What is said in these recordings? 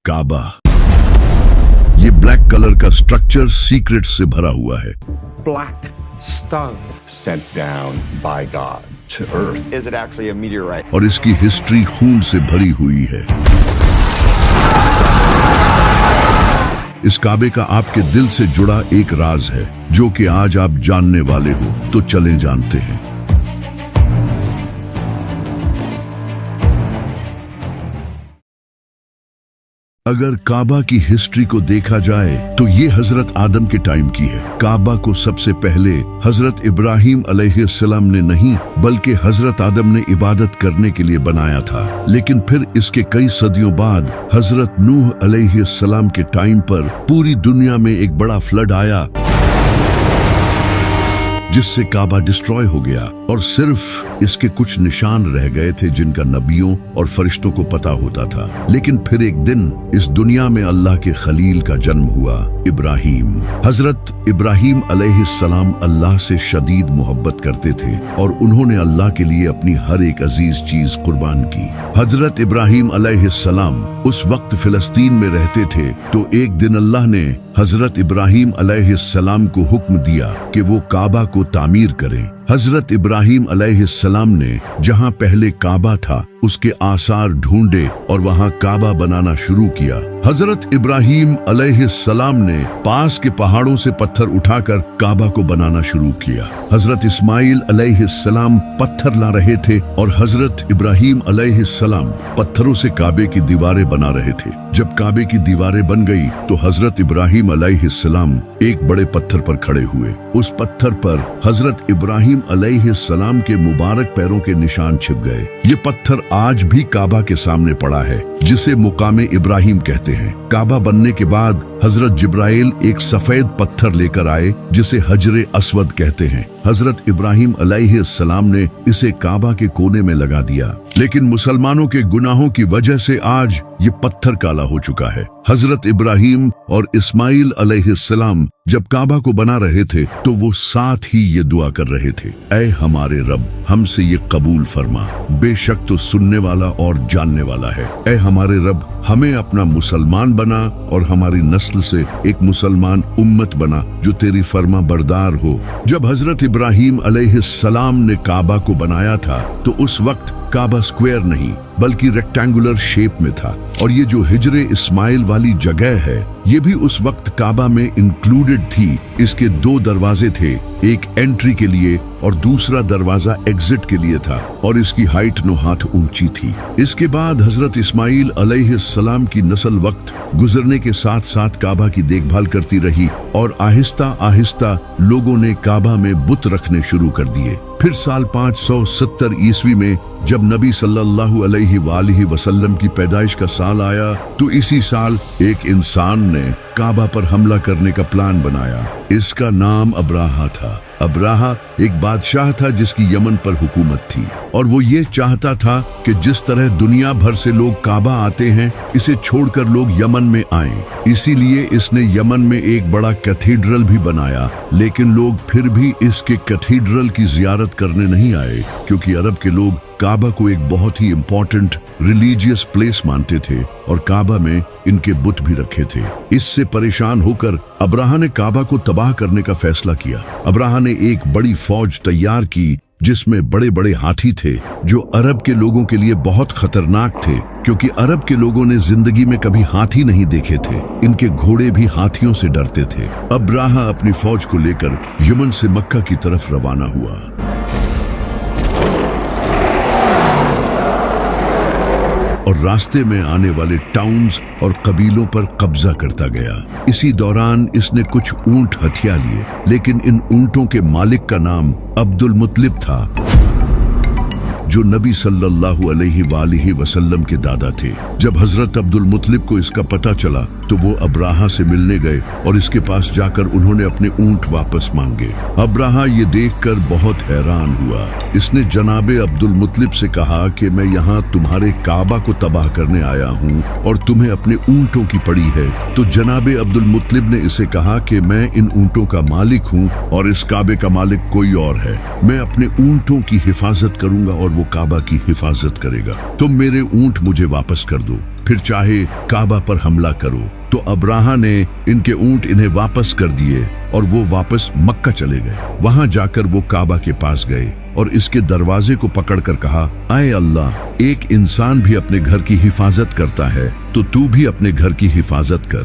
काबा। ये black colour का structure secret से भरा हुआ है। Black stone sent down by God to earth. Is it actually a meteorite? और इसकी हिस्ट्री खून से भरी हुई है। इस काबे का आपके दिल से जुड़ा एक राज है जो कि आज आप जानने वाले हो, तो चलें जानते हैं। अगर काबा की हिस्ट्री को देखा जाए तो ये हजरत आदम के टाइम की है। काबा को सबसे पहले हजरत इब्राहिम अलैहिस्सलाम ने नहीं बल्कि हजरत आदम ने इबादत करने के लिए बनाया था। लेकिन फिर इसके कई सदियों बाद हजरत नूह अलैहिस्सलाम के टाइम पर पूरी दुनिया में एक बड़ा फ्लड आया जिससे काबा डिस्ट्रॉय हो गया और सिर्फ इसके कुछ निशान रह गए थे जिनका नबियों और फरिश्तों को पता होता था। लेकिन फिर एक दिन इस दुनिया में अल्लाह के खलील का जन्म हुआ, इब्राहिम। हजरत इब्राहिम अलैहिस्सलाम अल्लाह से शदीद मोहब्बत करते थे और उन्होंने अल्लाह के लिए अपनी हर एक अजीज चीज कुर्बान की। हजरत इब्राहिम अलैहिस्सलाम उस वक्त फिलिस्तीन में रहते थे, तो एक दिन अल्लाह ने हजरत इब्राहिम अलैहिस्सलाम को हुक्म दिया कि वो काबा को तामीर करें। हजरत इब्राहिम अलैहिस्सलाम ने जहां पहले काबा था उसके आसार ढूंढे और वहां काबा बनाना शुरू किया। हजरत इब्राहिम अलैहिस्सलाम ने पास के पहाड़ों से पत्थर उठाकर काबा को बनाना शुरू किया। हजरत इस्माइल अलैहिस्सलाम पत्थर ला रहे थे और हजरत इब्राहिम अलैहिस्सलाम पत्थरों से काबे की दीवारें बना रहे थे। जब काबे की दीवारें बन गई तो हजरत इब्राहिम अलैहिस्सलाम एक बड़े पत्थर पर खड़े हुए। उस पत्थर पर हजरत इब्राहिम अलैहिस्सलाम के मुबारक पैरों के निशान छिप गए। ये पत्थर आज भी काबा के सामने पड़ा है, जिसे मुकामे इब्राहिम कहते हैं। काबा बनने के बाद हजरत जिब्राइल एक सफेद पत्थर लेकर आए जिसे हजरे अस्वद कहते हैं। हजरत इब्राहिम अलैहिस्सलाम ने इसे काबा के कोने में लगा दिया, लेकिन मुसलमानों के गुनाहों की वजह से आज ये पत्थर काला हो चुका है। हजरत इब्राहिम और इस्माइल अलैहिस्सलाम जब काबा को बना रहे थे तो वो साथ ही ये दुआ कर रहे थे, ऐ हमारे रब, हमसे ये कबूल फरमा, बेशक तो सुनने वाला और जानने वाला है। ऐ हमारे रब, हमें अपना मुसलमान बना और हमारी नस्ल से एक मुसलमान उम्मत बना जो तेरी फर्मा बरदार हो। जब हजरत इब्राहिम अलैहिस्सलाम ने काबा को बनाया था तो उस वक्त काबा स्क्वायर नहीं बल्कि रेक्टेंगुलर शेप में था, और ये जो हिजरे इस्माइल वाली जगह है ये भी उस वक्त काबा में इंक्लूडेड थी। इसके दो दरवाजे थे, एक एंट्री के लिए और दूसरा दरवाजा एग्जिट के लिए था, और इसकी हाइट 9 हाथ ऊंची थी। इसके बाद हजरत इस्माइल अलैहिस्सलाम की नस्ल वक्त गुजरने के साथ साथ काबा की देखभाल करती रही और आहिस्ता आहिस्ता लोगों ने काबा में बुत रखने शुरू कर दिए। फिर साल 570 ईस्वी में जब नबी सल्लल्लाहु अलैहि वसल्लम की पैदाइश का साल आया तो इसी साल एक इंसान ने काबा पर हमला करने का प्लान बनाया। इसका नाम अब्राहा था। अब्राहा एक बादशाह था जिसकी यमन पर हुकूमत थी, और वो ये चाहता था कि जिस तरह दुनिया भर से लोग काबा आते हैं इसे छोड़कर लोग यमन में आएं। इसीलिए इसने यमन में एक बड़ा कैथीड्रल भी बनाया, लेकिन लोग फिर भी इसके कैथीड्रल की जियारत करने नहीं आए, क्योंकि अरब के लोग काबा को एक बहुत ही इम्पोर्टेंट रिलीजियस प्लेस मानते थे और काबा में इनके बुत भी रखे थे। इससे परेशान होकर अब्राहा ने काबा को तबाह करने का फैसला किया। अब्राहा ने एक बड़ी फौज तैयार की जिसमें बड़े बड़े हाथी थे जो अरब के लोगों के लिए बहुत खतरनाक थे, क्योंकि अरब के लोगों ने जिंदगी में कभी हाथी नहीं देखे थे। इनके घोड़े भी हाथियों से डरते थे। अब्राहा अपनी फौज को लेकर यमन से मक्का की तरफ रवाना हुआ। और रास्ते में आने वाले टाउन्स और कबीलों पर कब्जा करता गया। इसी दौरान इसने कुछ ऊंट हथिया लिए, लेकिन इन ऊंटों के मालिक का नाम अब्दुल मुत्तलिब था, जो नबी सल्लल्लाहु अलैहि वसल्लम के दादा थे। जब हजरत अब्दुल मुत्तलिब को इसका पता चला तो वो अब्राहा से मिलने गए और इसके पास जाकर उन्होंने अपने ऊंट वापस मांगे। अब्राहा ये देखकर बहुत हैरान हुआ। इसने जनाबे अब्दुल मुत्तलिब से कहा कि मैं यहाँ तुम्हारे काबा को तबाह करने आया हूँ और तुम्हें अपने ऊंटों की पड़ी है। तो जनाबे अब्दुल मुत्तलिब ने इसे कहा कि मैं इन ऊंटों का मालिक हूँ और इस काबे का मालिक कोई और है। मैं अपने ऊंटों की हिफाजत करूंगा और वो काबा की हिफाजत करेगा। तुम मेरे ऊंट मुझे वापस कर दो। फिर चाहे काबा पर हमला करो। तो अब्राहा ने इनके ऊंट इन्हें वापस कर दिए और वो वापस मक्का चले गए। वहां जाकर वो काबा के पास गए और इसके दरवाजे को पकड़कर कहा, आए अल्लाह, एक इंसान भी अपने घर की हिफाजत करता है तो तू भी अपने घर की हिफाजत कर।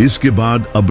इसके बाद अब